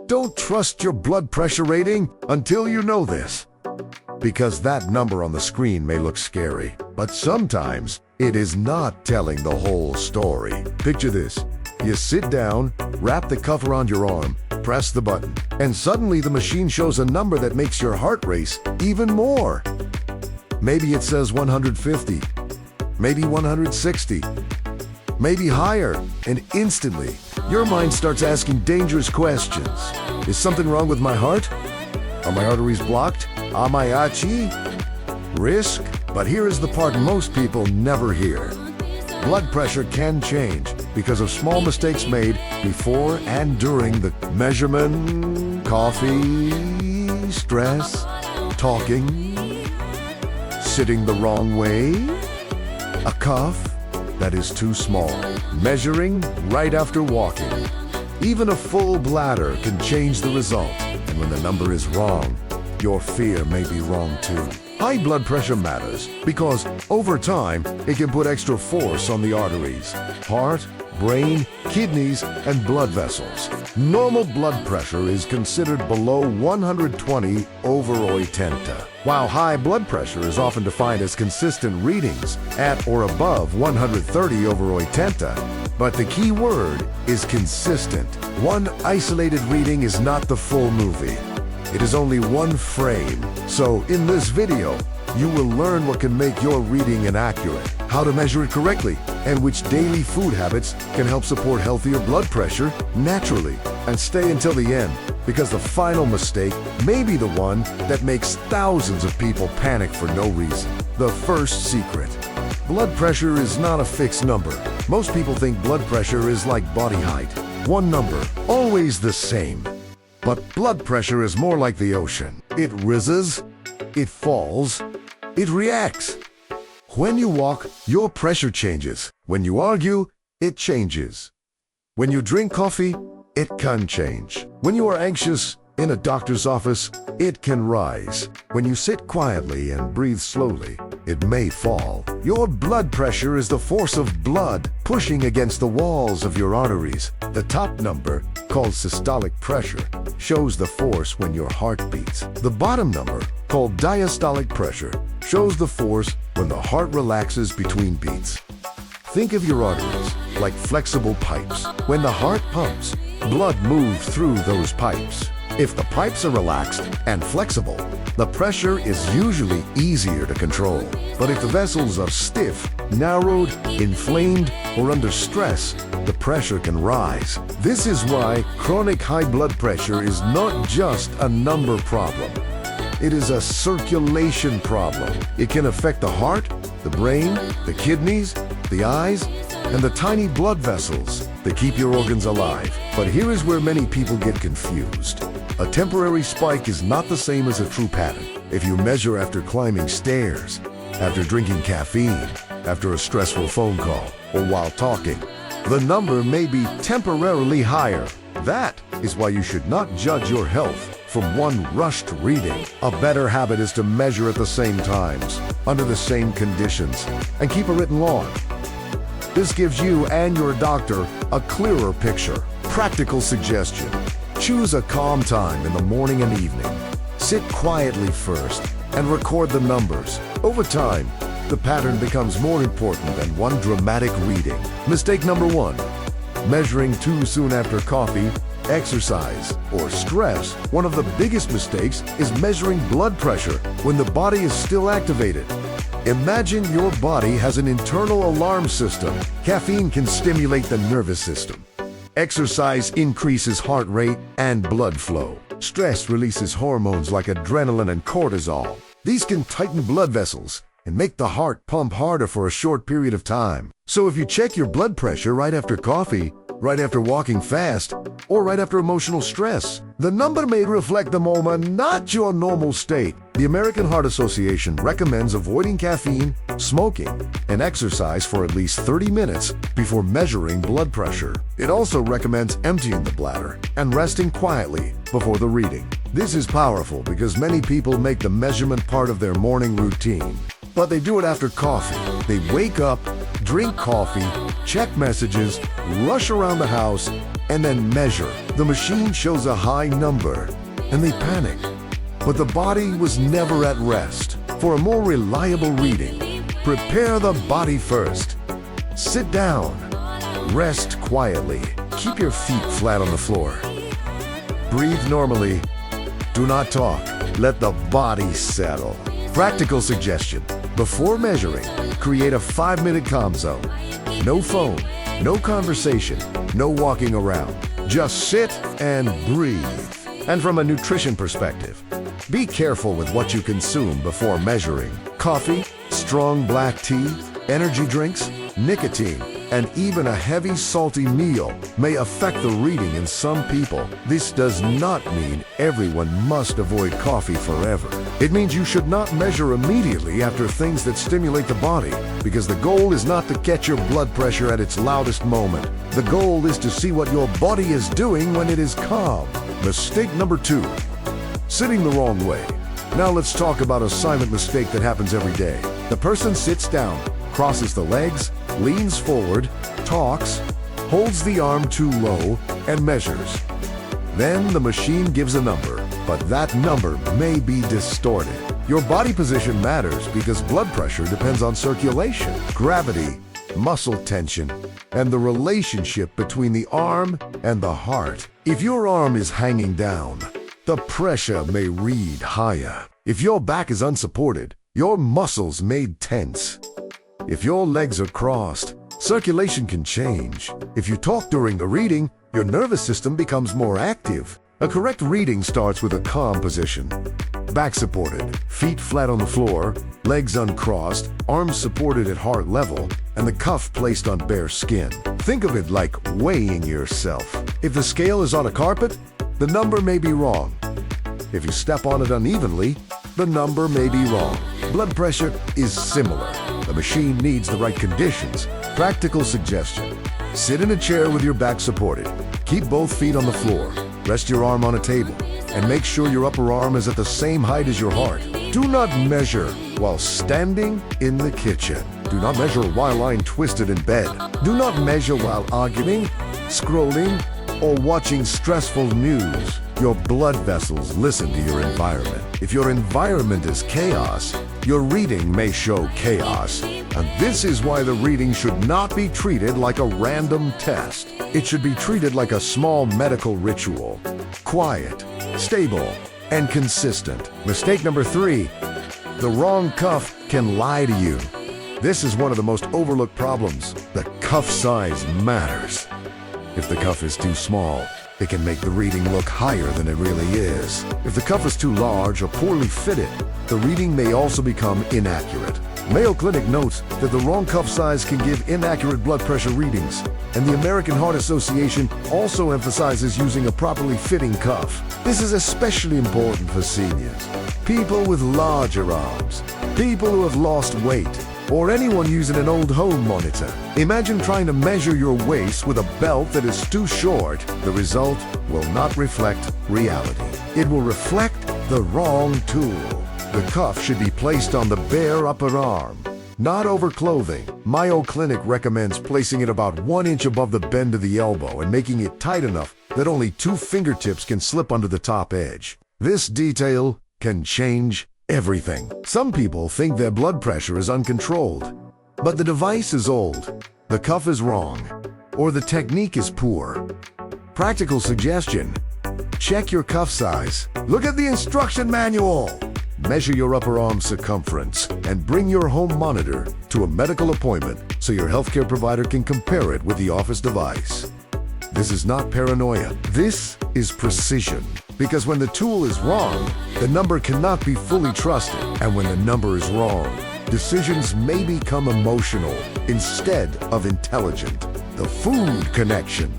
Don't trust your blood pressure rating until you know this. Because that number on the screen may look scary, but sometimes it is not telling the whole story. Picture this. You sit down, wrap the cuff around your arm, press the button, and suddenly the machine shows a number that makes your heart race even more. Maybe it says 150, maybe 160, maybe higher, and instantly your mind starts asking dangerous questions. Is something wrong with my heart? Are my arteries blocked? Am I achi? Risk? But here is the part most people never hear. Blood pressure can change because of small mistakes made before and during the measurement, coffee, stress, talking, sitting the wrong way, a cuff that is too small, measuring right after walking. Even a full bladder can change the result, and when the number is wrong, your fear may be wrong too. High blood pressure matters because over time, it can put extra force on the arteries, heart, brain, kidneys, and blood vessels. Normal blood pressure is considered below 120 over 80, while high blood pressure is often defined as consistent readings at or above 130 over 80. But the key word is consistent. One isolated reading is not the full movie. It is only one frame. So in this video, you will learn what can make your reading inaccurate, how to measure it correctly, and which daily food habits can help support healthier blood pressure naturally. And stay until the end, because the final mistake may be the one that makes thousands of people panic for no reason. The first secret. Blood pressure is not a fixed number. Most people think blood pressure is like body height. One number, always the same. But blood pressure is more like the ocean. It rises, it falls, it reacts. When you walk, your pressure changes. When you argue, it changes. When you drink coffee, it can change. When you are anxious in a doctor's office, it can rise. When you sit quietly and breathe slowly, it may fall. Your blood pressure is the force of blood pushing against the walls of your arteries. The top number, called systolic pressure, shows the force when your heart beats. The bottom number, called diastolic pressure, shows the force when the heart relaxes between beats. Think of your arteries like flexible pipes. When the heart pumps, blood moves through those pipes. If the pipes are relaxed and flexible, the pressure is usually easier to control. But if the vessels are stiff, narrowed, inflamed, or under stress, the pressure can rise. This is why chronic high blood pressure is not just a number problem. It is a circulation problem. It can affect the heart, the brain, the kidneys, the eyes, and the tiny blood vessels that keep your organs alive. But here is where many people get confused. A temporary spike is not the same as a true pattern. If you measure after climbing stairs, after drinking caffeine, after a stressful phone call, or while talking, the number may be temporarily higher. That is why you should not judge your health from one rushed reading. A better habit is to measure at the same times, under the same conditions, and keep a written log. This gives you and your doctor a clearer picture. Practical suggestion. Choose a calm time in the morning and evening. Sit quietly first and record the numbers. Over time, the pattern becomes more important than one dramatic reading. Mistake number 1. Measuring too soon after coffee, exercise, or stress. One of the biggest mistakes is measuring blood pressure when the body is still activated. Imagine your body has an internal alarm system. Caffeine can stimulate the nervous system. Exercise increases heart rate and blood flow. Stress releases hormones like adrenaline and cortisol. These can tighten blood vessels and make the heart pump harder for a short period of time. So if you check your blood pressure right after coffee, right after walking fast, or right after emotional stress, the number may reflect the moment, not your normal state. The American Heart Association recommends avoiding caffeine, smoking, and exercise for at least 30 minutes before measuring blood pressure. It also recommends emptying the bladder and resting quietly before the reading. This is powerful because many people make the measurement part of their morning routine, but they do it after coffee. They wake up, drink coffee, check messages, rush around the house, and then measure. The machine shows a high number, and they panic. But the body was never at rest. For a more reliable reading, prepare the body first. Sit down. Rest quietly. Keep your feet flat on the floor. Breathe normally. Do not talk. Let the body settle. Practical suggestion. Before measuring, create a 5-minute calm zone. No phone, no conversation, no walking around. Just sit and breathe. And from a nutrition perspective, be careful with what you consume before measuring. Coffee, strong black tea, energy drinks, nicotine, and even a heavy salty meal may affect the reading in some people. This does not mean everyone must avoid coffee forever. It means you should not measure immediately after things that stimulate the body, because the goal is not to get your blood pressure at its loudest moment. The goal is to see what your body is doing when it is calm. Mistake number 2, sitting the wrong way. Now let's talk about a silent mistake that happens every day. The person sits down, crosses the legs, leans forward, talks, holds the arm too low, and measures. Then the machine gives a number, but that number may be distorted. Your body position matters because blood pressure depends on circulation, gravity, muscle tension, and the relationship between the arm and the heart. If your arm is hanging down, the pressure may read higher. If your back is unsupported, your muscles may tense. If your legs are crossed, circulation can change. If you talk during the reading, your nervous system becomes more active. A correct reading starts with a calm position. Back supported, feet flat on the floor, legs uncrossed, arms supported at heart level, and the cuff placed on bare skin. Think of it like weighing yourself. If the scale is on a carpet, the number may be wrong. If you step on it unevenly, the number may be wrong. Blood pressure is similar. The machine needs the right conditions. Practical suggestion. Sit in a chair with your back supported. Keep both feet on the floor. Rest your arm on a table. And make sure your upper arm is at the same height as your heart. Do not measure while standing in the kitchen. Do not measure while lying twisted in bed. Do not measure while arguing, scrolling, or watching stressful news. Your blood vessels listen to your environment. If your environment is chaos, your reading may show chaos. And this is why the reading should not be treated like a random test. It should be treated like a small medical ritual. Quiet, stable, and consistent. Mistake number 3, the wrong cuff can lie to you. This is one of the most overlooked problems. The cuff size matters. If the cuff is too small, it can make the reading look higher than it really is. If the cuff is too large or poorly fitted, the reading may also become inaccurate. Mayo Clinic notes that the wrong cuff size can give inaccurate blood pressure readings, and the American Heart Association also emphasizes using a properly fitting cuff. This is especially important for seniors, people with larger arms, people who have lost weight, or anyone using an old home monitor. Imagine trying to measure your waist with a belt that is too short. The result will not reflect reality. It will reflect the wrong tool. The cuff should be placed on the bare upper arm, not over clothing. Mayo Clinic recommends placing it about 1 inch above the bend of the elbow and making it tight enough that only 2 fingertips can slip under the top edge. This detail can change everything. Some people think their blood pressure is uncontrolled, but the device is old, the cuff is wrong, or the technique is poor. Practical suggestion: check your cuff size. Look at the instruction manual. Measure your upper arm circumference and bring your home monitor to a medical appointment so your healthcare provider can compare it with the office device. This is not paranoia. This is precision. Because when the tool is wrong, the number cannot be fully trusted. And when the number is wrong, decisions may become emotional instead of intelligent. The food connection.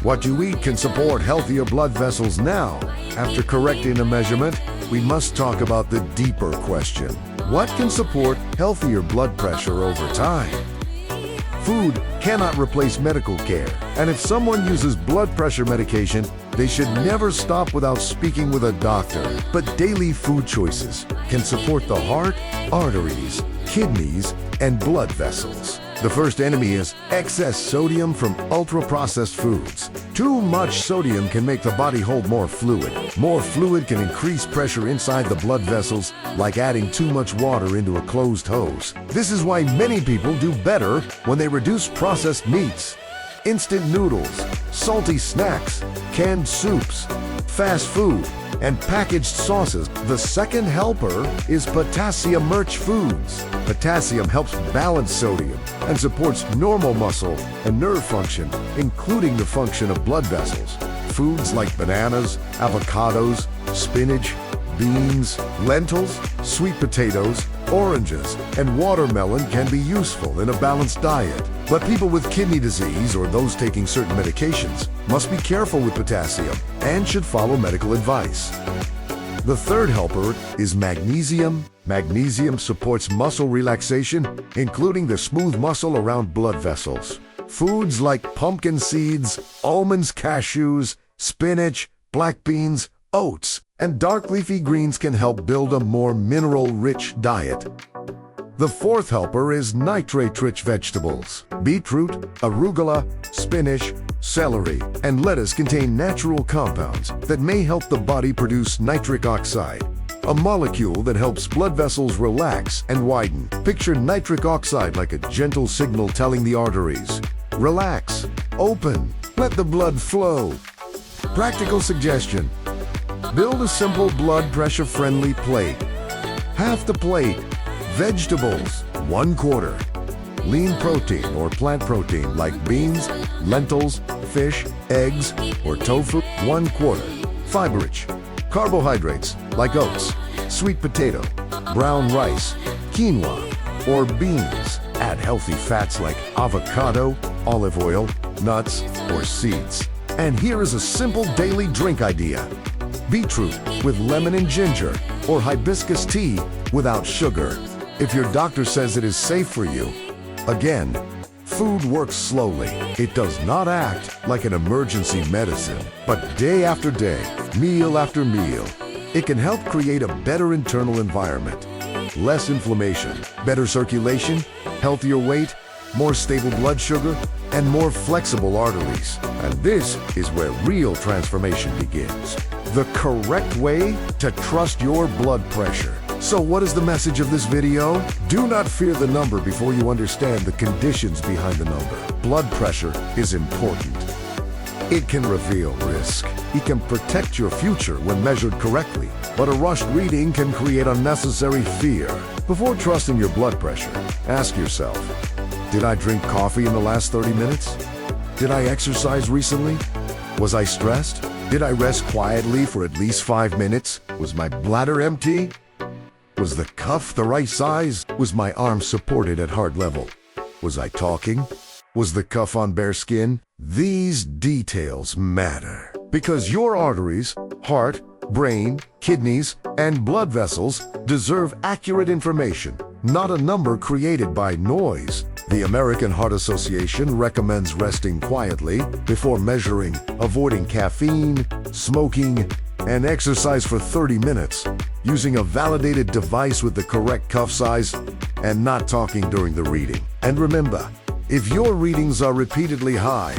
What you eat can support healthier blood vessels now. After correcting a measurement, we must talk about the deeper question. What can support healthier blood pressure over time? Food cannot replace medical care, and if someone uses blood pressure medication, they should never stop without speaking with a doctor. But daily food choices can support the heart, arteries, kidneys, and blood vessels. The first enemy is excess sodium from ultra-processed foods. Too much sodium can make the body hold more fluid. More fluid can increase pressure inside the blood vessels, like adding too much water into a closed hose. This is why many people do better when they reduce processed meats, instant noodles, salty snacks, canned soups, fast food, and packaged sauces. The second helper is potassium-rich foods. Potassium helps balance sodium and supports normal muscle and nerve function, including the function of blood vessels. Foods like bananas, avocados, spinach, beans, lentils, sweet potatoes, oranges, and watermelon can be useful in a balanced diet. But people with kidney disease or those taking certain medications must be careful with potassium and should follow medical advice. The third helper is magnesium. Magnesium supports muscle relaxation, including the smooth muscle around blood vessels. Foods like pumpkin seeds, almonds, cashews, spinach, black beans, oats, and dark leafy greens can help build a more mineral-rich diet. The fourth helper is nitrate-rich vegetables. Beetroot, arugula, spinach, celery, and lettuce contain natural compounds that may help the body produce nitric oxide, a molecule that helps blood vessels relax and widen. Picture nitric oxide like a gentle signal telling the arteries, relax, open, let the blood flow. Practical suggestion: build a simple blood pressure-friendly plate. Half the plate, vegetables, 1/4. Lean protein or plant protein like beans, lentils, fish, eggs, or tofu, 1/4. Fiber-rich. Carbohydrates like oats, sweet potato, brown rice, quinoa, or beans. Add healthy fats like avocado, olive oil, nuts, or seeds. And here is a simple daily drink idea: beetroot with lemon and ginger, or hibiscus tea without sugar. If your doctor says it is safe for you. Again, food works slowly. It does not act like an emergency medicine, but day after day, meal after meal, it can help create a better internal environment. Less inflammation, better circulation, healthier weight, more stable blood sugar, and more flexible arteries. And this is where real transformation begins. The correct way to trust your blood pressure. So what is the message of this video? Do not fear the number before you understand the conditions behind the number. Blood pressure is important. It can reveal risk. It can protect your future when measured correctly. But a rushed reading can create unnecessary fear. Before trusting your blood pressure, ask yourself, did I drink coffee in the last 30 minutes? Did I exercise recently? Was I stressed? Did I rest quietly for at least 5 minutes? Was my bladder empty? Was the cuff the right size? Was my arm supported at heart level? Was I talking? Was the cuff on bare skin? These details matter because your arteries, heart, brain, kidneys, and blood vessels deserve accurate information, not a number created by noise. The American Heart Association recommends resting quietly before measuring, avoiding caffeine, smoking, and exercise for 30 minutes, using a validated device with the correct cuff size, and not talking during the reading. And remember, if your readings are repeatedly high,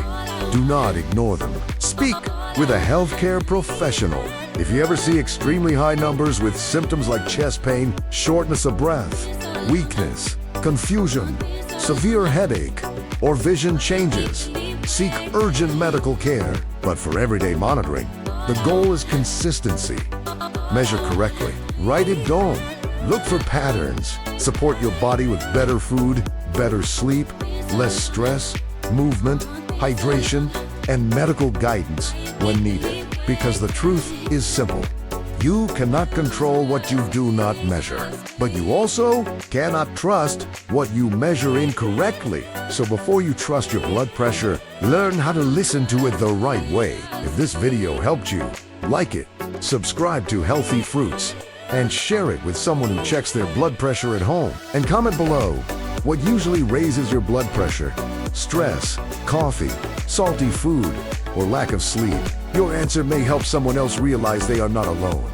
do not ignore them. Speak with a healthcare professional. If you ever see extremely high numbers with symptoms like chest pain, shortness of breath, weakness, confusion, severe headache, or vision changes, seek urgent medical care. But for everyday monitoring, the goal is consistency. Measure correctly. Write it down. Look for patterns. Support your body with better food, better sleep, less stress, movement, hydration, and medical guidance when needed. Because the truth is simple. You cannot control what you do not measure, but you also cannot trust what you measure incorrectly. So before you trust your blood pressure, learn how to listen to it the right way. If this video helped you, like it, subscribe to Healthy Fruits, and share it with someone who checks their blood pressure at home. And comment below what usually raises your blood pressure: stress, coffee, salty food, or lack of sleep. Your answer may help someone else realize they are not alone.